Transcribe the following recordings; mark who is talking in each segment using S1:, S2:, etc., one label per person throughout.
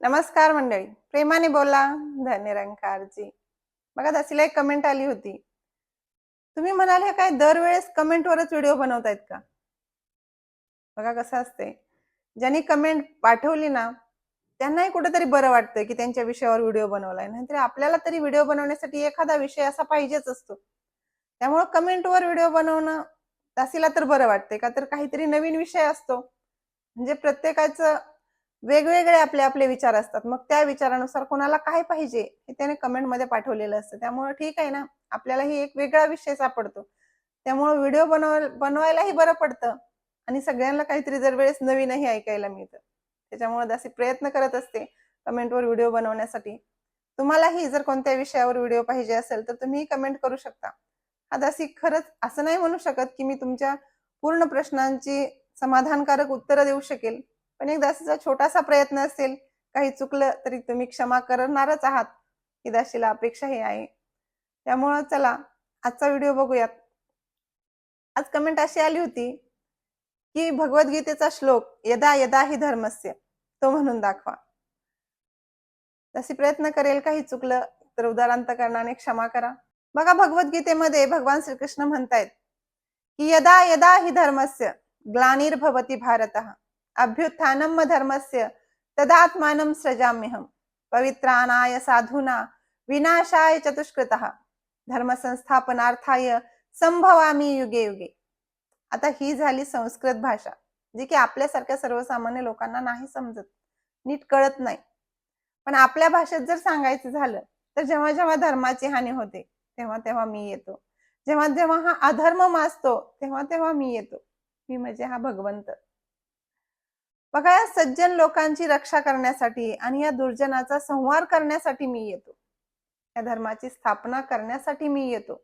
S1: नमस्कार मंडळी, प्रेमाने बोला धन्यरंकारजी. बघा दासीला एक कमेंट आली होती. तुम्ही म्हणाले काय दरवेळेस कमेंटवरच व्हिडिओ बनवतायत का? बघा कसं असते, ज्यांनी कमेंट पाठवली ना त्यांनाही कुठेतरी बरं वाटतं की त्यांच्या विषयावर व्हिडिओ बनवलाय. नाहीतर आपल्याला तरी व्हिडिओ बनवण्यासाठी एखादा विषय असा पाहिजेच असतो. त्यामुळे कमेंटवर व्हिडिओ बनवणं दासीला तर बरं वाटते का, तर काहीतरी नवीन विषय असतो. म्हणजे प्रत्येकाचं वेगवेगळे आपले आपले विचार असतात. मग त्या विचारानुसार कोणाला काय पाहिजे हे त्याने कमेंटमध्ये पाठवलेलं असतं. त्यामुळे ठीक आहे ना, आपल्यालाही एक वेगळा विषय सापडतो. त्यामुळे व्हिडिओ बनवायलाही बरं पडतं आणि सगळ्यांना काहीतरी दरवेळेस नवीनही ऐकायला मिळतं. त्याच्यामुळे दासी प्रयत्न करत असते कमेंटवर व्हिडिओ बनवण्यासाठी. तुम्हालाही जर कोणत्या विषयावर व्हिडिओ पाहिजे असेल तर तुम्ही कमेंट करू शकता. हा दासी खरंच असं नाही म्हणू शकत की मी तुमच्या पूर्ण प्रश्नांची समाधानकारक उत्तरं देऊ शकेल, पण एक दासीचा छोटासा प्रयत्न असेल. काही चुकलं तरी तुम्ही क्षमा करणारच आहात ही दासीला अपेक्षा ही आहे. त्यामुळं चला आजचा व्हिडिओ बघूयात. आज कमेंट अशी आली होती की भगवद्गीतेचा श्लोक यदा यदा हि धर्मस्य तो म्हणून दाखवा. दासी प्रयत्न करेल, काही चुकलं तर उदारांतकरणाने क्षमा करा. बघा भगवद्गीतेमध्ये भगवान श्रीकृष्ण म्हणतायत की यदा यदा हि धर्मस्य ग्लानिर्भवति भारतः अभ्युत्थानम धर्मस्य तदात्मानं सृजाम्यहम् पवित्राणाय साधूना विनाशाय चतुष्कृतः धर्म संस्थापनार्थाय संभवामी युगे युगे. आता ही झाली संस्कृत भाषा, जी की आपल्यासारख्या सर्वसामान्य लोकांना नाही समजत, नीट कळत नाही. पण आपल्या भाषेत जर सांगायचं झालं तर जेव्हा जेव्हा धर्माची हानी होते तेव्हा तेव्हा मी येतो, जेव्हा जेव्हा हा अधर्म माजतो तेव्हा तेव्हा मी येतो. मी म्हणजे हा भगवंत. बघा या सज्जन लोकांची रक्षा करण्यासाठी आणि या दुर्जनाचा संहार करण्यासाठी मी येतो. या धर्माची स्थापना करण्यासाठी मी येतो.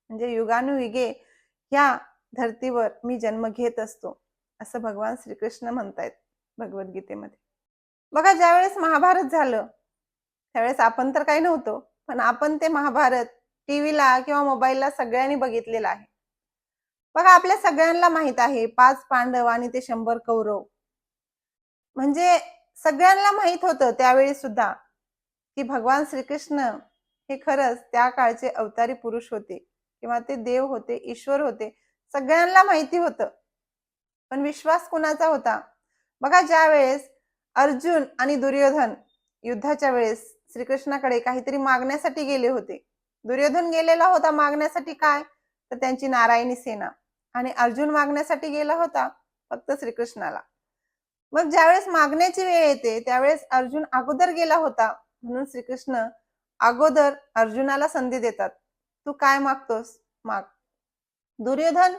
S1: म्हणजे युगानुयुगे या धर्तीवर मी जन्म घेत असतो असं भगवान श्रीकृष्ण म्हणतायत भगवद्गीतेमध्ये. बघा ज्यावेळेस महाभारत झालं त्यावेळेस आपण तर काही नव्हतो, पण आपण ते महाभारत टीव्हीला किंवा मोबाईलला सगळ्यांनी बघितलेलं आहे. बघा आपल्या सगळ्यांना माहित आहे 5 पांडव आणि ते 100 कौरव. म्हणजे सगळ्यांना माहित होतं त्यावेळी सुद्धा की भगवान श्रीकृष्ण हे खरंच त्या काळचे अवतारी पुरुष होते किंवा ते देव होते, ईश्वर होते. सगळ्यांना माहिती होतं. पण विश्वास कुणाचा होता? बघा ज्यावेळेस अर्जुन आणि दुर्योधन युद्धाच्या वेळेस श्रीकृष्णाकडे काहीतरी मागण्यासाठी गेले होते. दुर्योधन गेलेला होता मागण्यासाठी काय, तर त्यांची नारायणी सेना, आणि अर्जुन मागण्यासाठी गेला होता फक्त श्रीकृष्णाला. मग ज्यावेळेस मागण्याची वेळ येते त्यावेळेस अर्जुन अगोदर गेला होता, म्हणून श्रीकृष्ण अगोदर अर्जुनाला संधी देतात. तू काय मागतोस माग. दुर्योधन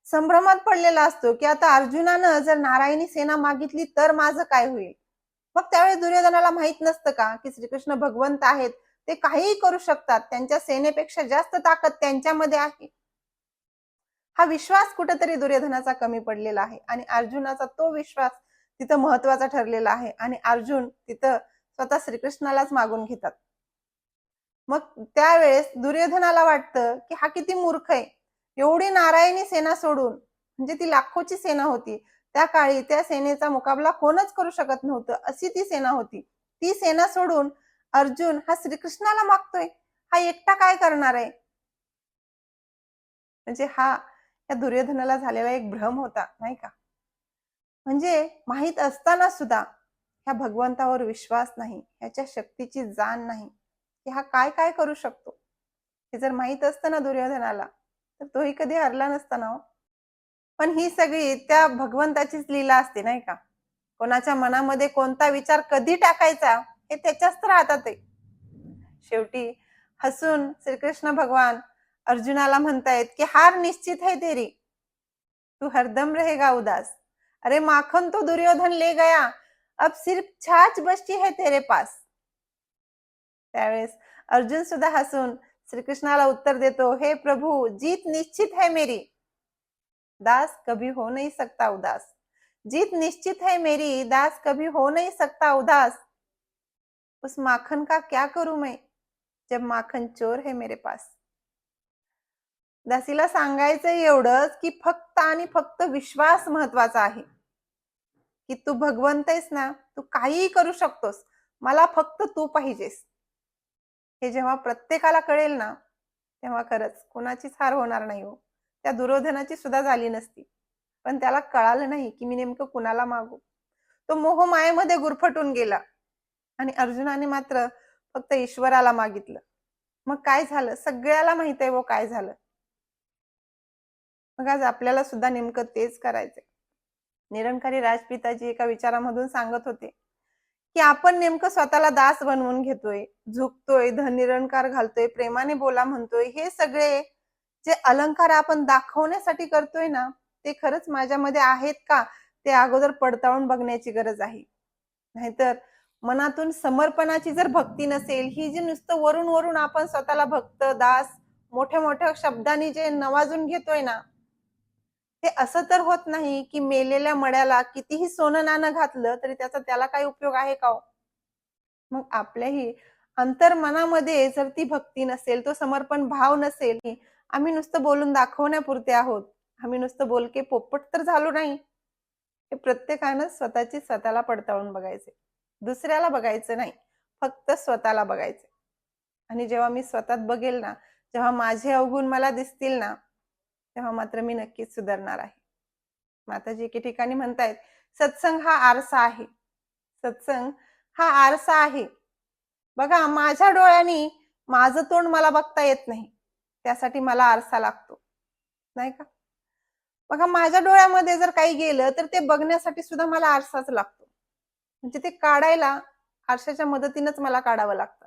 S1: संभ्रमात पडलेला असतो की आता अर्जुनानं जर नारायणी सेना मागितली तर माझं काय होईल. मग त्यावेळेस दुर्योधनाला माहित नसतं का की श्रीकृष्ण भगवंत आहेत, ते काहीही करू शकतात, त्यांच्या सेनेपेक्षा जास्त ताकद त्यांच्यामध्ये आहे. हा विश्वास कुठेतरी दुर्योधनाचा कमी पडलेला आहे आणि अर्जुनाचा तो विश्वास तिथं महत्वाचा ठरलेला आहे आणि अर्जुन तिथं स्वतः श्रीकृष्णालाच मागून घेतात. मग त्यावेळेस दुर्योधनाला वाटतं की हा किती मूर्ख आहे, एवढी नारायणी सेना सोडून, म्हणजे ती लाखोची सेना होती त्या काळी, त्या सेनेचा मुकाबला कोणच करू शकत नव्हतं अशी ती सेना होती. ती सेना सोडून अर्जुन हा श्रीकृष्णाला मागतोय, हा एकटा काय करणार आहे. म्हणजे हा या दुर्योधनाला झालेला एक भ्रम होता नाही का. म्हणजे माहित असताना सुद्धा ह्या भगवंतावर विश्वास नाही, ह्याच्या शक्तीची जाण नाही की हा काय काय करू शकतो. हे जर माहित असतं ना दुर्योधनाला तर तोही कधी हरला नसता ना. पण ही सगळी त्या भगवंताचीच लीला असते नाही का. कोणाच्या मनामध्ये कोणता विचार कधी टाकायचा हे त्याच्याच तर हातात आहे. शेवटी हसून श्रीकृष्ण भगवान अर्जुनाला म्हणतायत की हार निश्चित है तेरी, तू हरदम रहेगा उदास. अरे माखन तो दुर्योधन ले गया, अब सिर्फ छाछ बचती है तेरे पास. त्यावेळेस अर्जुन सुद्धा हसून श्रीकृष्णाला उत्तर देतो, हे प्रभु जीत निश्चित है मेरी, दास कभी हो नहीं सकता उदास. जीत निश्चित है मेरी, दास कभी हो नहीं सकता उदास. उस माखन का क्या करूं मैं जब माखन चोर है मेरे पास. दासीला सांगायचं एवढंच की फक्त आणि फक्त विश्वास महत्वाचा आहे की तू भगवंत आहेस ना, तू काहीही करू शकतोस. मला फक्त तू पाहिजेस. हे जेव्हा प्रत्येकाला कळेल ना, तेव्हा खरंच कोणाचीच हार होणार नाही हो. त्या दुर्योधनाची सुद्धा झाली नसती. पण त्याला कळालं नाही की मी नेमकं कुणाला मागू. तो मोहमायेमध्ये गुरफटून गेला आणि अर्जुनाने मात्र फक्त ईश्वराला मागितलं. मग काय झालं? सगळ्याला माहित आहे काय झालं. मग आज आपल्याला सुद्धा नेमकं तेच करायचंय. निरंकारी राजपिताजी एका विचारामधून सांगत होते की आपण नेमकं स्वतःला दास बनवून घेतोय, झुकतोय, धनिरंकार घालतोय, प्रेमाने बोला म्हणतोय. हे सगळे जे अलंकार आपण दाखवण्यासाठी करतोय ना, ते खरंच माझ्यामध्ये आहेत का, ते अगोदर पडताळून बघण्याची गरज आहे. नाहीतर मनातून समर्पणाची जर भक्ती नसेल, ही जी नुसतं वरून वरून आपण स्वतःला भक्त, दास मोठ्या मोठ्या शब्दांनी जे नवाजून घेतोय ना, ते असं तर होत नाही की मेलेल्या मड्याला कितीही सोनं नाणं घातलं तरी त्याचा त्याला काही उपयोग आहे का हो? मग आपल्याही अंतर्मनामध्ये जर ती भक्ती नसेल, तो समर्पण भाव नसेल, की आम्ही नुसतं बोलून दाखवण्यापुरते आहोत, आम्ही नुसतं बोलके पोपट तर झालो नाही, हे प्रत्येकानं स्वतःची स्वतःला पडताळून बघायचे. दुसऱ्याला बघायचं नाही, फक्त स्वतःला बघायचं. आणि जेव्हा मी स्वतःत बघेल ना, जेव्हा माझे अवगुण मला दिसतील ना, तेव्हा मात्र मी नक्कीच सुधारणार आहे. माताजी एके ठिकाणी म्हणतायत, सत्संग हा आरसा आहे. सत्संग हा आरसा आहे. बघा, माझ्या डोळ्यांनी माझं तोंड मला बघता येत नाही, त्यासाठी मला आरसा लागतो, नाही का? बघा, माझ्या डोळ्यामध्ये जर काही गेलं तर ते बघण्यासाठी सुद्धा मला आरसाच लागतो. म्हणजे ते काढायला आरशाच्या मदतीनंच मला काढावं लागतं.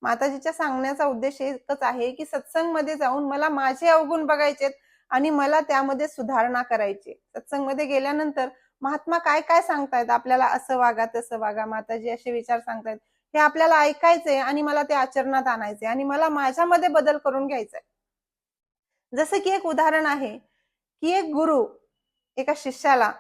S1: माताजीच्या सांगण्याचा उद्देश एकच आहे की सत्संगमध्ये जाऊन मला माझे अवगुण बघायचेत आणि मला त्यामध्ये सुधारणा करायची. सत्संगमध्ये गेल्यानंतर महात्मा काय काय सांगतायत आपल्याला, असं वागा तसं वागा, माताजी असे विचार सांगतायत, हे आपल्याला ऐकायचंय आणि मला ते आचरणात आणायचंय आणि मला माझ्यामध्ये बदल करून घ्यायचाय. जसं की एक उदाहरण आहे की एक गुरु एका शिष्याला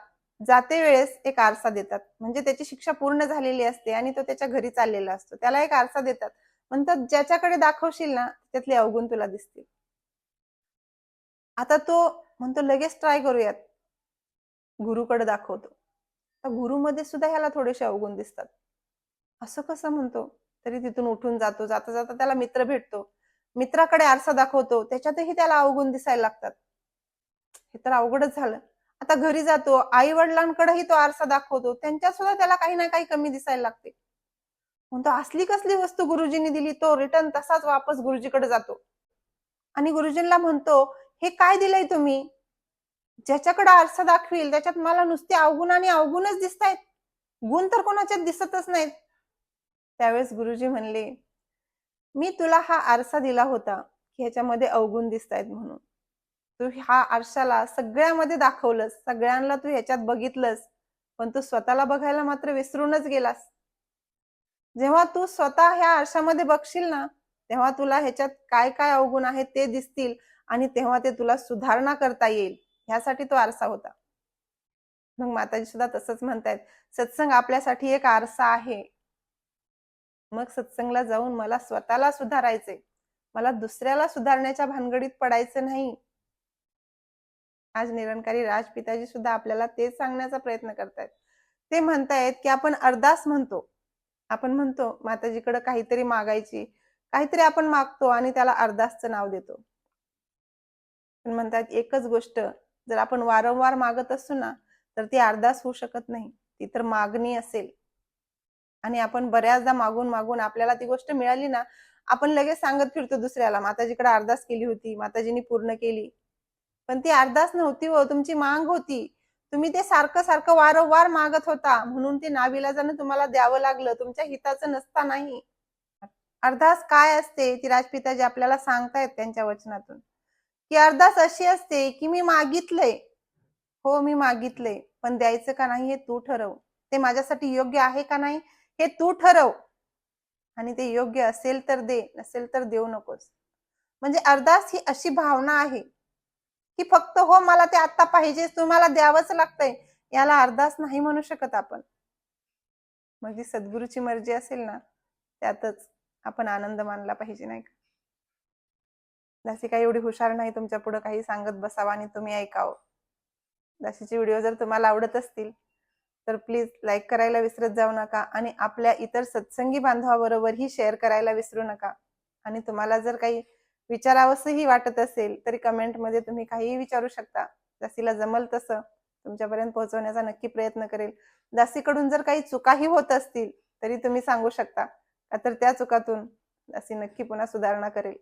S1: जाते वेळेस एक आरसा देतात. म्हणजे त्याची शिक्षा पूर्ण झालेली असते आणि तो त्याच्या घरी चाललेला असतो. त्याला एक आरसा देतात, म्हणतात ज्याच्याकडे दाखवशील ना त्यातले अवगुण तुला दिसतील. आता तो म्हणतो लगेच ट्राय करूयात. गुरुकडे दाखवतो. तर गुरुमध्ये सुद्धा ह्याला थोडेसे अवगुण दिसतात. असं कसं म्हणतो? तरी तिथून उठून जातो. जाता जाता त्याला मित्र भेटतो. मित्राकडे आरसा दाखवतो, त्याच्यातही त्याला अवगुण दिसायला लागतात. हे तर अवघडच झालं. आता घरी जातो, आई वडिलांकडेही तो आरसा दाखवतो, त्यांच्यात सुद्धा त्याला काही ना काही कमी दिसायला लागते. म्हणतो असली कसली वस्तू गुरुजींनी दिली, तो रिटर्न तसाच वापस गुरुजीकडे जातो आणि गुरुजींना म्हणतो, हे काय दिलंय तुम्ही? ज्याच्याकडे आरसा दाखवील त्याच्यात मला नुसते अवगुण आणि अवगुणच दिसतायत, गुण तर कोणाच्यात दिसतच नाहीत. त्यावेळेस गुरुजी म्हणले, मी तुला हा आरसा दिला होता की ह्याच्यामध्ये अवगुण दिसतायत म्हणून. तू ह्या आरशाला सगळ्यामध्ये दाखवलंस, सगळ्यांना तू ह्याच्यात बघितलंस, पण तू स्वतःला बघायला मात्र विसरूनच गेलास. जेव्हा तू स्वतः ह्या आरशामध्ये बघशील ना, तेव्हा तुला ह्याच्यात काय काय अवगुण आहेत ते दिसतील आणि तेव्हा ते तुला सुधारणा करता येईल, ह्यासाठी तो आरसा होता. मग माताजी सुद्धा तसंच म्हणतायत, सत्संग आपल्यासाठी एक आरसा आहे. मग सत्संगला जाऊन मला स्वतःला सुधारायचे, मला दुसऱ्याला सुधारण्याच्या भानगडीत पडायचं नाही. आज निरंकारी राजपिताजी सुद्धा आपल्याला तेच सांगण्याचा प्रयत्न करतायत. ते म्हणतायत की आपण अरदास म्हणतो, आपण म्हणतो माताजीकडे काहीतरी मागायची, काहीतरी आपण मागतो आणि त्याला अरदासचं नाव देतो. पण म्हणतात एकच गोष्ट जर आपण वारंवार मागत असू ना, तर ती अरदास होऊ शकत नाही, ती तर मागणी असेल. आणि आपण बऱ्याचदा मागून मागून आपल्याला ती गोष्ट मिळाली ना, आपण लगेच सांगत फिरतो दुसऱ्याला, माताजीकडे अरदास केली होती, माताजींनी पूर्ण केली. पण ती अरदास नव्हती हो, तुमची मांग होती. तुम्ही ते सारखं सारखं वारंवार मागत होता, म्हणून ते नाविलाजाने तुम्हाला द्यावं लागलं, तुमच्या हिताचं नसता नाही. अरदास काय असते ती राजपिताजी आपल्याला सांगतायत त्यांच्या वचनातून, की अरदास अशी असते की मी मागितलंय, हो मी मागितलंय, पण द्यायचं का नाही हे तू ठरव. ते माझ्यासाठी योग्य आहे का नाही हे तू ठरव आणि ते योग्य असेल तर दे, नसेल तर देऊ नकोस. म्हणजे अरदास ही अशी भावना आहे की फक्त हो मला ते आता पाहिजे, तुम्हाला द्यावंच लागतंय, याला अरदास नाही म्हणू शकत आपण. मग जी सद्गुरूची मर्जी असेल ना, त्यातच आपण आनंद मानला पाहिजे, नाही का? दासी काही एवढी हुशार नाही तुमच्या पुढे काही सांगत बसावं आणि तुम्ही ऐकावं. दासीचे व्हिडिओ जर तुम्हाला आवडत असतील तर प्लीज लाईक करायला विसरत जाऊ नका आणि आपल्या इतर सत्संगी बांधवाबरोबरही शेअर करायला विसरू नका. आणि तुम्हाला जर काही विचारावंसही वाटत असेल तरी कमेंटमध्ये तुम्ही काहीही विचारू शकता. दासीला जमल तसं तुमच्यापर्यंत पोहोचवण्याचा नक्की प्रयत्न करेल. दासीकडून जर काही चुकाही होत असतील तरी तुम्ही सांगू शकता, तर त्या चुकातून दासी नक्की पुन्हा सुधारणा करेल.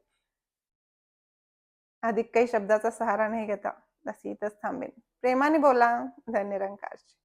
S1: अधिक काही शब्दाचा सहारा नाही घेता दासी इथंच थांबेन. प्रेमाने बोला. धन निरंकारची.